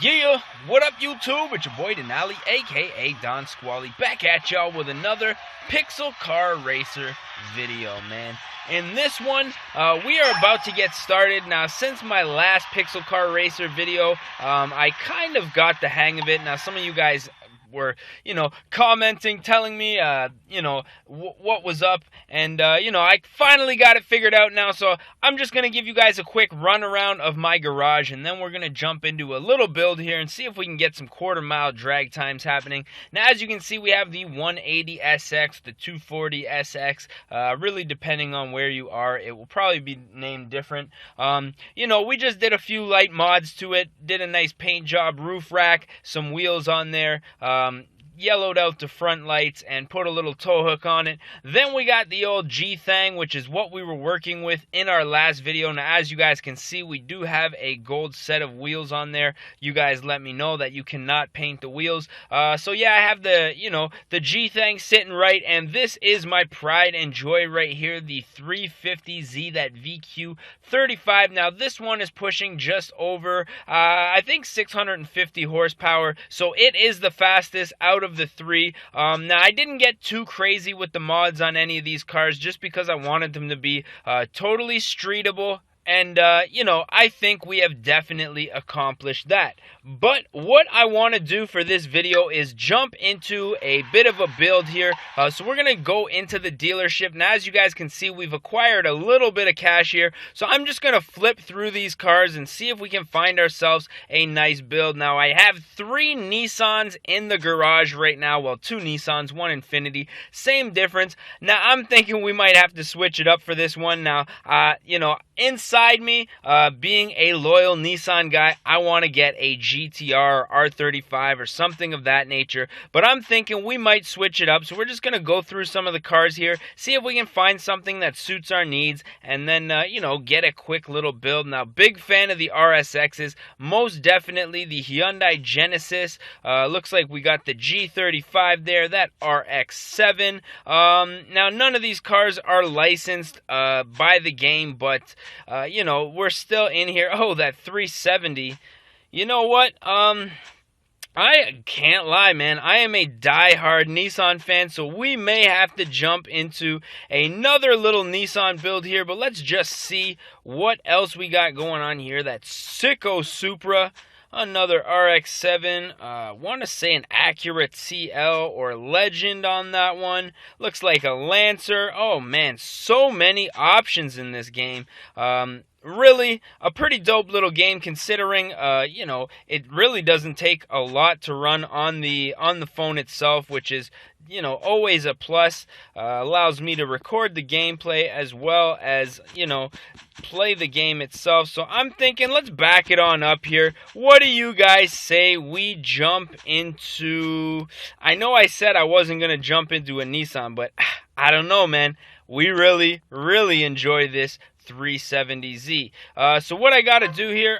Yeah, what up YouTube? It's your boy Denali, aka Don Squally, back at y'all with another Pixel Car Racer video, man. In this one, we are about to get started. Now, since my last Pixel Car Racer video, I kind of got the hang of it. Now, some of you guys were, commenting, telling me, what was up. And, I finally got it figured out now. So I'm just going to give you guys a quick run around of my garage. And then we're going to jump into a little build here and see if we can get some quarter-mile drag times happening. Now, as you can see, we have the 180 SX, the 240 SX. Really, depending on where you are, it will probably be named different. We just did a few light mods to it. Did a nice paint job, roof rack, some wheels on there. Yellowed out the front lights and put a little tow hook on it. Then we got the old G-Thang, which is what we were working with in our last video. Now, as you guys can see, we do have a gold set of wheels on there. You guys let me know that you cannot paint the wheels. So yeah, I have the G-Thang sitting right, and this is my pride and joy right here, the 350Z, that VQ35. Now, this one is pushing just over, I think 650 horsepower, so it is the fastest out of the three. Now, I didn't get too crazy with the mods on any of these cars just because I wanted them to be totally streetable. And, I think we have definitely accomplished that. But what I want to do for this video is jump into a bit of a build here. So we're going to go into the dealership. Now, as you guys can see, we've acquired a little bit of cash here. So I'm just going to flip through these cars and see if we can find ourselves a nice build. Now, I have 3 Nissans in the garage right now. Well, 2 Nissans, 1 Infiniti. Same difference. Now, I'm thinking we might have to switch it up for this one. Now, inside me, being a loyal Nissan guy, I want to get a GTR or R35 or something of that nature. But I'm thinking we might switch it up. So we're just going to go through some of the cars here, see if we can find something that suits our needs, and then, get a quick little build. Now, big fan of the RSXs. Most definitely the Hyundai Genesis. Looks like we got the G35 there, that RX-7. Now, none of these cars are licensed by the game, but we're still in here. Oh, that 370. You know what? I can't lie, man. I am a die-hard Nissan fan, so we may have to jump into another little Nissan build here, but let's just see what else we got going on here. That sicko Supra. Another RX-7, want to say an Acura TL or Legend on that one. Looks like a Lancer. Oh, man, so many options in this game. Really, a pretty dope little game considering, it really doesn't take a lot to run on the phone itself, which is, always a plus. Allows me to record the gameplay as well as, play the game itself. So I'm thinking, let's back it on up here. What do you guys say we jump into? I know I said I wasn't going to jump into a Nissan, but I don't know, man. We really, really enjoy this 370Z. So what I got to do here,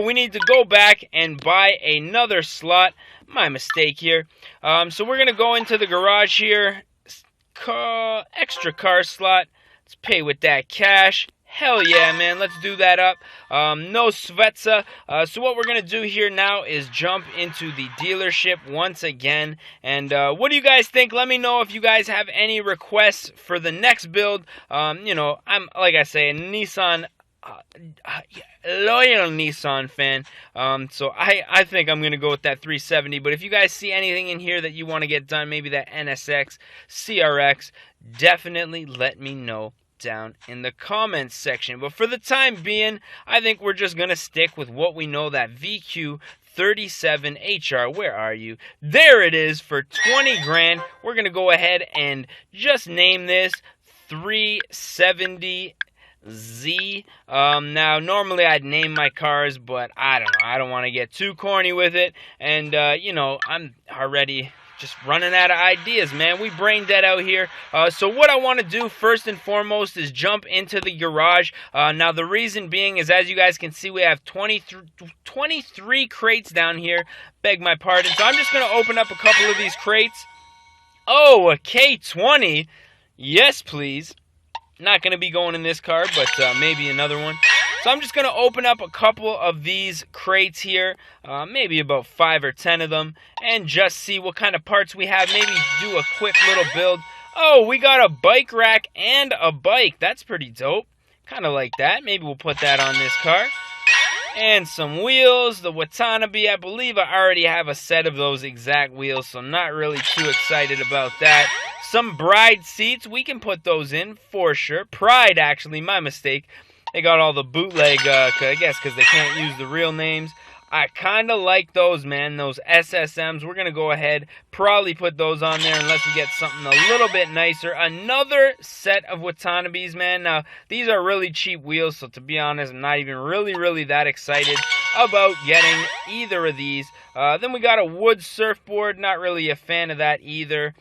we need to go back and buy another slot. My mistake here. So we're going to go into the garage here. Extra car slot. Let's pay with that cash. Hell yeah, man. Let's do that up. No Svetsa. So what we're going to do here now is jump into the dealership once again. And what do you guys think? Let me know if you guys have any requests for the next build. I'm, like I say, a Nissan, loyal Nissan fan. So I think I'm going to go with that 370. But if you guys see anything in here that you want to get done, maybe that NSX, CRX, definitely let me know down in the comments section. But for the time being, I think we're just going to stick with what we know, that VQ37HR. Where are you? There it is for 20 grand. We're going to go ahead and just name this 370Z. Now, normally I'd name my cars, but I don't know. I don't want to get too corny with it. And, I'm already just running out of ideas, man. We brain dead out here. So what I want to do first and foremost is jump into the garage. Now, the reason being is, as you guys can see, we have 23 crates down here. Beg my pardon. So I'm just going to open up a couple of these crates. Oh, a K20. Yes, please. Not going to be going in this car, but maybe another one. So I'm just going to open up a couple of these crates here, maybe about 5 or 10 of them, and just see what kind of parts we have. Maybe do a quick little build. Oh, we got a bike rack and a bike. That's pretty dope. Kind of like that. Maybe we'll put that on this car. And some wheels, the Watanabe. I believe I already have a set of those exact wheels, so I'm not really too excited about that. Some Bride seats, we can put those in for sure. Pride, actually, my mistake. They got all the bootleg, I guess, because they can't use the real names. I kind of like those, man, those SSMs. We're going to go ahead, probably put those on there unless we get something a little bit nicer. Another set of Watanabes, man. Now, these are really cheap wheels, so to be honest, I'm not even really that excited about getting either of these. Then we got a wood surfboard. Not really a fan of that either.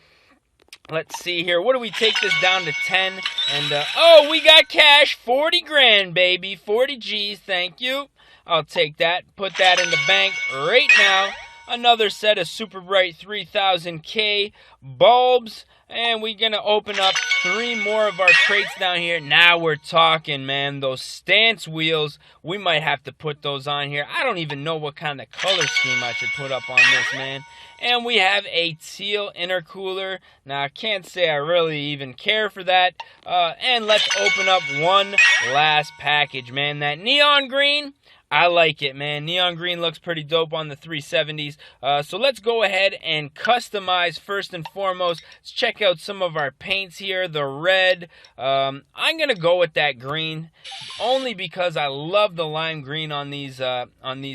Let's see here. What do we take this down to 10? And, oh, we got cash. 40 grand, baby. 40 G's. Thank you. I'll take that. Put that in the bank right now. Another set of Super Bright 3000K bulbs. And we're going to open up 3 more of our crates down here. Now we're talking, man. Those stance wheels, we might have to put those on here. I don't even know what kind of color scheme I should put up on this, man. And we have a teal intercooler. Now, I can't say I really even care for that. And let's open up one last package, man. That neon green, I like it, man. Neon green looks pretty dope on the 370s. So let's go ahead and customize first and foremost. Let's check out some of our paints here. The red. I'm going to go with that green only because I love the lime green on these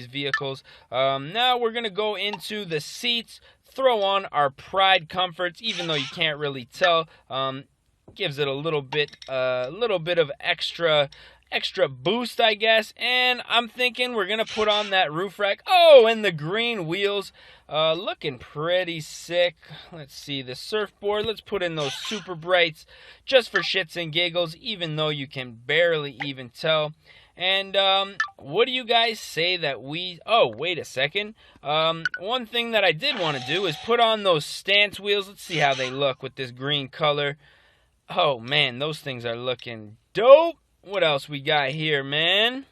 vehicles. Now we're going to go into the seats. Throw on our Pride comforts, even though you can't really tell. Gives it a little bit of extra boost, I guess. And I'm thinking we're gonna put on that roof rack. Oh, and the green wheels, looking pretty sick. Let's see, the surfboard, let's put in those Super Brights just for shits and giggles, even though you can barely even tell. And what do you guys say that we... Oh, wait a second. One thing that I did want to do is put on those stance wheels. Let's see how they look with this green color. Oh, man, those things are looking dope. What else we got here, man?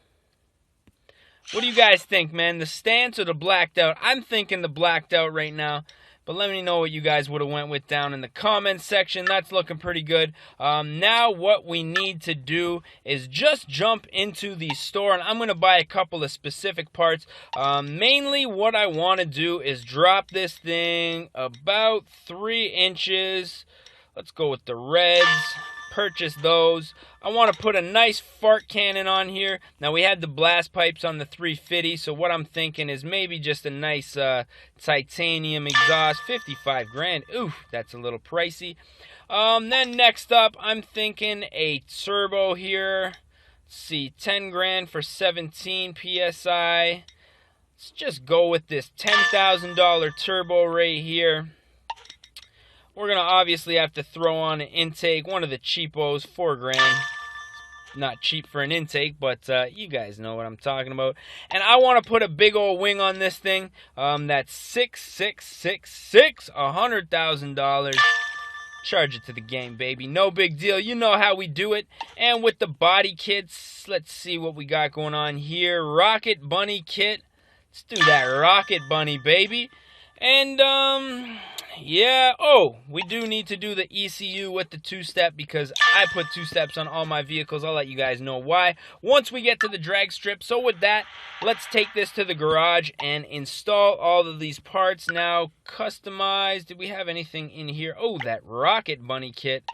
What do you guys think, man? The stance or the blacked out? I'm thinking the blacked out right now. But let me know what you guys would have went with down in the comments section. That's looking pretty good. Now what we need to do is just jump into the store. And I'm going to buy a couple of specific parts. Mainly what I want to do is drop this thing about 3 inches. Let's go with the reds. Purchase those. I want to put a nice fart cannon on here. Now we had the blast pipes on the 350, so what I'm thinking is maybe just a nice titanium exhaust. 55 grand. Oof, that's a little pricey. Then next up, I'm thinking a turbo here. Let's see, 10 grand for 17 PSI. Let's just go with this $10,000 turbo right here. We're going to obviously have to throw on an intake, one of the cheapos, 4 grand. Not cheap for an intake, but you guys know what I'm talking about. And I want to put a big old wing on this thing. That's $6,666, $100,000. Charge it to the game, baby. No big deal. You know how we do it. And with the body kits, let's see what we got going on here. Rocket Bunny kit. Let's do that Rocket Bunny, baby. And, yeah, oh, we do need to do the ECU with the 2-step because I put 2 steps on all my vehicles. I'll let you guys know why once we get to the drag strip. So with that, let's take this to the garage and install all of these parts. Now, customize. Did we have anything in here? Oh, that Rocket Bunny kit.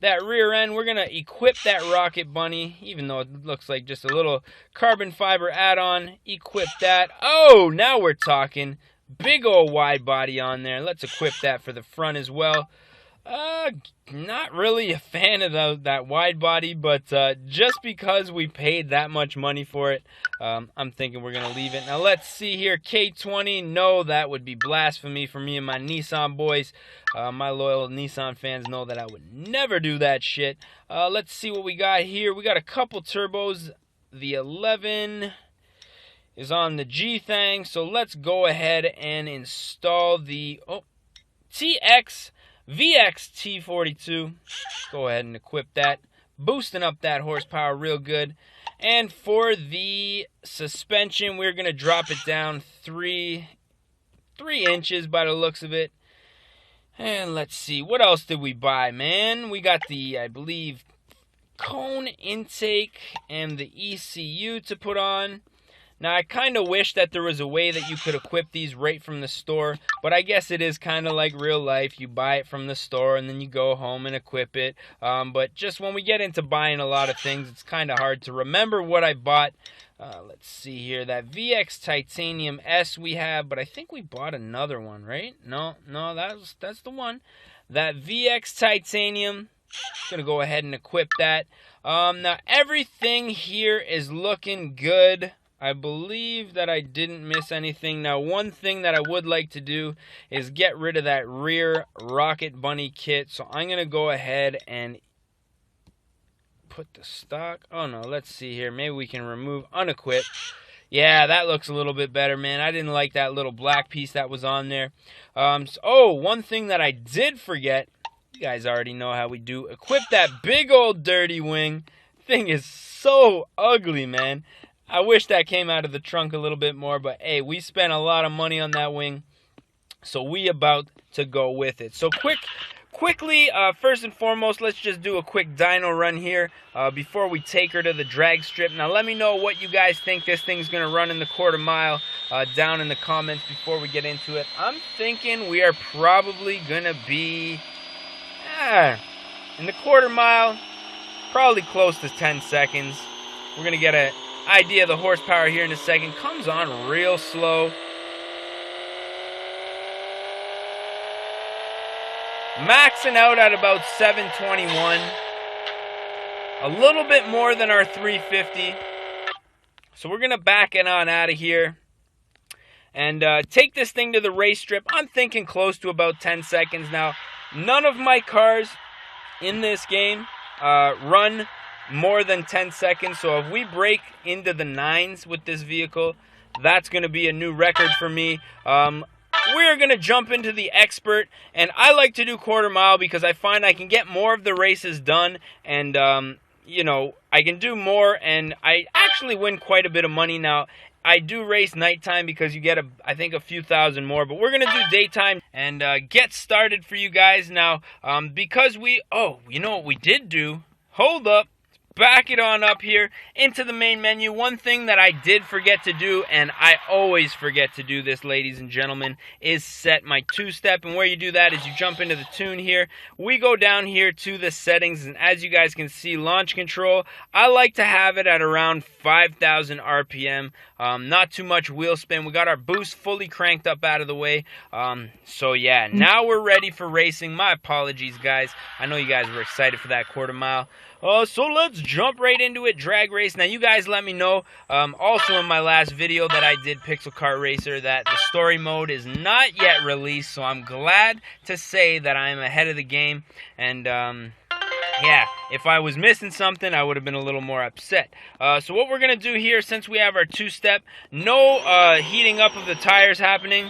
That rear end, we're going to equip that Rocket Bunny, even though it looks like just a little carbon fiber add-on. Equip that. Oh, now we're talking. Big old wide body on there. Let's equip that for the front as well. Not really a fan of that wide body, but just because we paid that much money for it, I'm thinking we're going to leave it. Now let's see here. K20, no, that would be blasphemy for me and my Nissan boys. My loyal Nissan fans know that I would never do that shit. Let's see what we got here. We got a couple turbos. The 11... is on the G thing, so let's go ahead and install the VX T42. Go ahead and equip that, boosting up that horsepower real good. And for the suspension, we're going to drop it down 3 inches by the looks of it. And let's see, what else did we buy, man? We got the, I believe, cone intake and the ECU to put on. Now, I kind of wish that there was a way that you could equip these right from the store, but I guess it is kind of like real life. You buy it from the store and then you go home and equip it. But just when we get into buying a lot of things, it's kind of hard to remember what I bought. Let's see here. That VX Titanium S we have, but I think we bought another one, right? No, that's the one. That VX Titanium. Going to go ahead and equip that. Now, everything here is looking good. I believe that I didn't miss anything. Now, one thing that I would like to do is get rid of that rear Rocket Bunny kit. So I'm going to go ahead and put the stock. Oh, no, let's see here. Maybe we can remove unequip. Yeah, that looks a little bit better, man. I didn't like that little black piece that was on there. One thing that I did forget. You guys already know how we do. Equip that big old dirty wing. Thing is so ugly, man. I wish that came out of the trunk a little bit more, but hey, we spent a lot of money on that wing, so we about to go with it. So quickly, first and foremost, let's just do a quick dyno run here before we take her to the drag strip. Now, let me know what you guys think this thing's going to run in the quarter mile down in the comments before we get into it. I'm thinking we are probably going to be in the quarter mile, probably close to 10 seconds. We're going to get an idea of the horsepower here in a second. Comes on real slow. Maxing out at about 721. A little bit more than our 350. So we're going to back it on out of here and take this thing to the race strip. I'm thinking close to about 10 seconds. Now, none of my cars in this game run more than 10 seconds. So if we break into the 9s with this vehicle, that's going to be a new record for me. We're going to jump into the expert, and I like to do quarter mile because I find I can get more of the races done, and I can do more, and I actually win quite a bit of money. Now, I do race nighttime because you get I think a few thousand more, but we're going to do daytime and get started for you guys now. Because you know what we did do? Hold up. Back it on up here into the main menu. One thing that I did forget to do, and I always forget to do this, ladies and gentlemen, is set my two-step. And where you do that is you jump into the tune here. We go down here to the settings, and as you guys can see, launch control, I like to have it at around 5,000 RPM. Not too much wheel spin. We got our boost fully cranked up out of the way. So yeah, now we're ready for racing. My apologies, guys. I know you guys were excited for that quarter mile. So let's jump right into it, drag race. Now, you guys let me know, also in my last video that I did, Pixel Kart Racer, that the story mode is not yet released, so I'm glad to say that I'm ahead of the game, and, yeah, if I was missing something, I would have been a little more upset. So what we're going to do here, since we have our two-step, no heating up of the tires happening.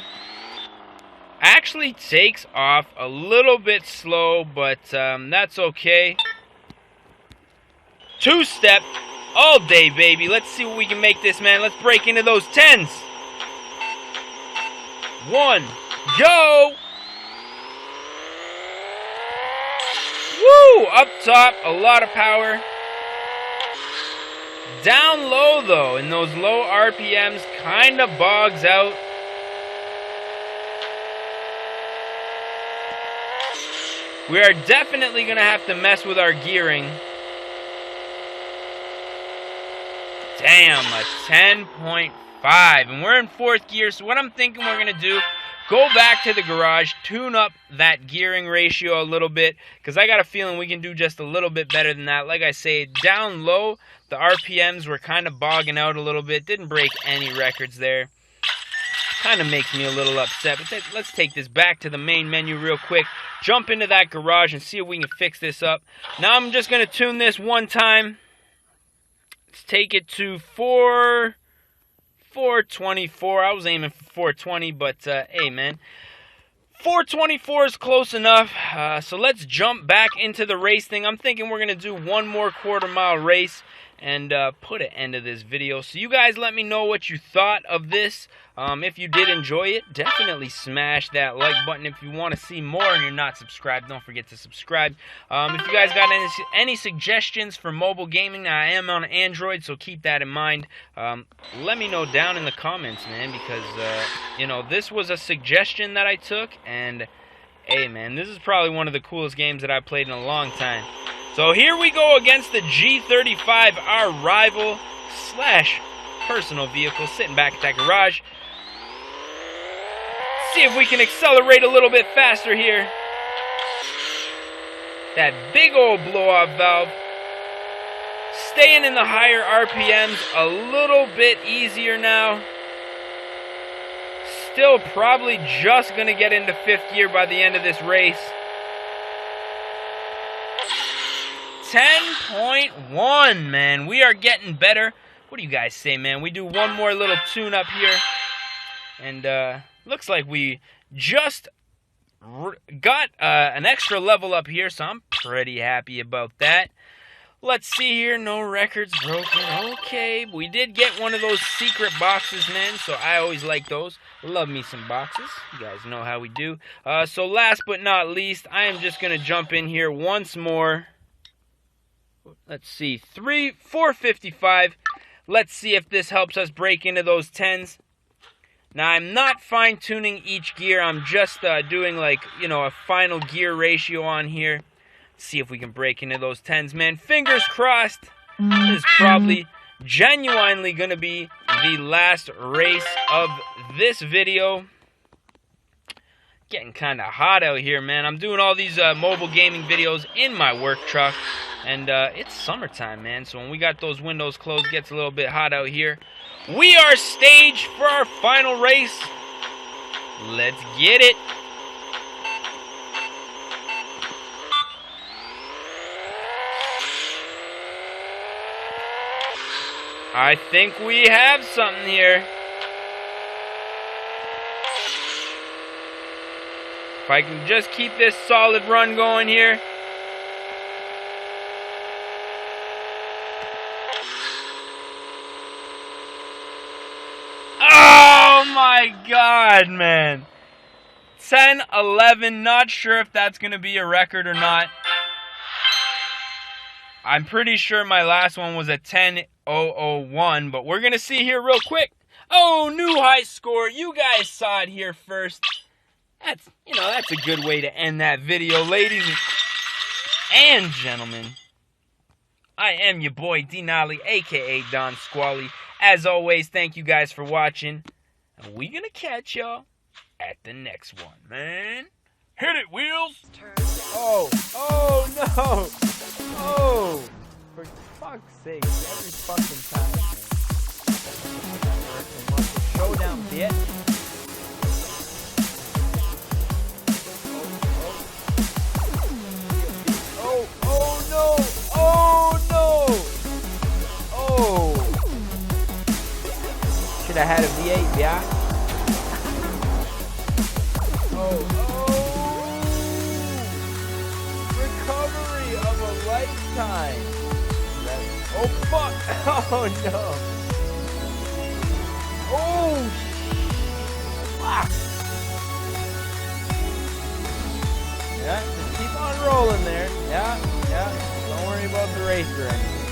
Actually takes off a little bit slow, but that's okay. Two-step all day, baby. Let's see what we can make this, man. Let's break into those 10s. 1, go! Woo! Up top, a lot of power. Down low, though, in those low RPMs, kind of bogs out. We are definitely going to have to mess with our gearing. Damn, a 10.5, and we're in 4th gear, so what I'm thinking we're going to do, go back to the garage, tune up that gearing ratio a little bit, because I got a feeling we can do just a little bit better than that. Like I say, down low, the RPMs were kind of bogging out a little bit, didn't break any records there. Kind of makes me a little upset, but let's take this back to the main menu real quick, jump into that garage and see if we can fix this up. Now I'm just going to tune this one time. Let's take it to 424. I was aiming for 420, but hey, man. 424 is close enough. So let's jump back into the race thing. I'm thinking we're going to do one more quarter mile race. and put an end to this video. So you guys let me know what you thought of this. If you did enjoy it, definitely smash that like button. If you want to see more and you're not subscribed, don't forget to subscribe. If you guys got any suggestions for mobile gaming, I am on Android, so keep that in mind. Let me know down in the comments, man, because you know, this was a suggestion that I took, and hey, man, this is probably one of the coolest games that I've played in a long time. So here we go against the G35, our rival slash personal vehicle, sitting back at that garage. See if we can accelerate a little bit faster here. That big old blow-off valve. Staying in the higher RPMs a little bit easier now. Still probably just going to get into 5th gear by the end of this race. 10.1, man. We are getting better. What do you guys say, man? We do one more little tune-up here. And looks like we just got an extra level up here, so I'm pretty happy about that. Let's see here. No records broken. Okay, we did get one of those secret boxes, man, so I always like those. Love me some boxes. You guys know how we do. So last but not least, I am just going to jump in here once more. Let's see. 455. Let's see if this helps us break into those 10s. Now, I'm not fine-tuning each gear. I'm just doing, like, you know, a final gear ratio on here. See if we can break into those 10s, man. Fingers crossed. This is probably genuinely going to be the last race of this video. Getting kind of hot out here, man. I'm doing all these mobile gaming videos in my work truck. And it's summertime, man. So when we got those windows closed, it gets a little bit hot out here. We are staged for our final race. Let's get it. I think we have something here. If I can just keep this solid run going here. Oh my God, man. 10-11, not sure if that's going to be a record or not. I'm pretty sure my last one was a 10-001, but we're going to see here real quick. Oh, new high score. You guys saw it here first. That's, you know, that's a good way to end that video, ladies and gentlemen. I am your boy, D-Nolly, a.k.a. Don Squally. As always, thank you guys for watching. And we're going to catch y'all at the next one, man. Hit it, Wheels! Oh, no! Oh, for fuck's sake, every fucking time. Showdown, bitch. Oh no! Oh! Should have had a V8, yeah? Recovery of a lifetime. Oh fuck! Oh no! Oh fuck! Yeah, just keep on rolling there. Yeah. Don't worry about the racer or anything.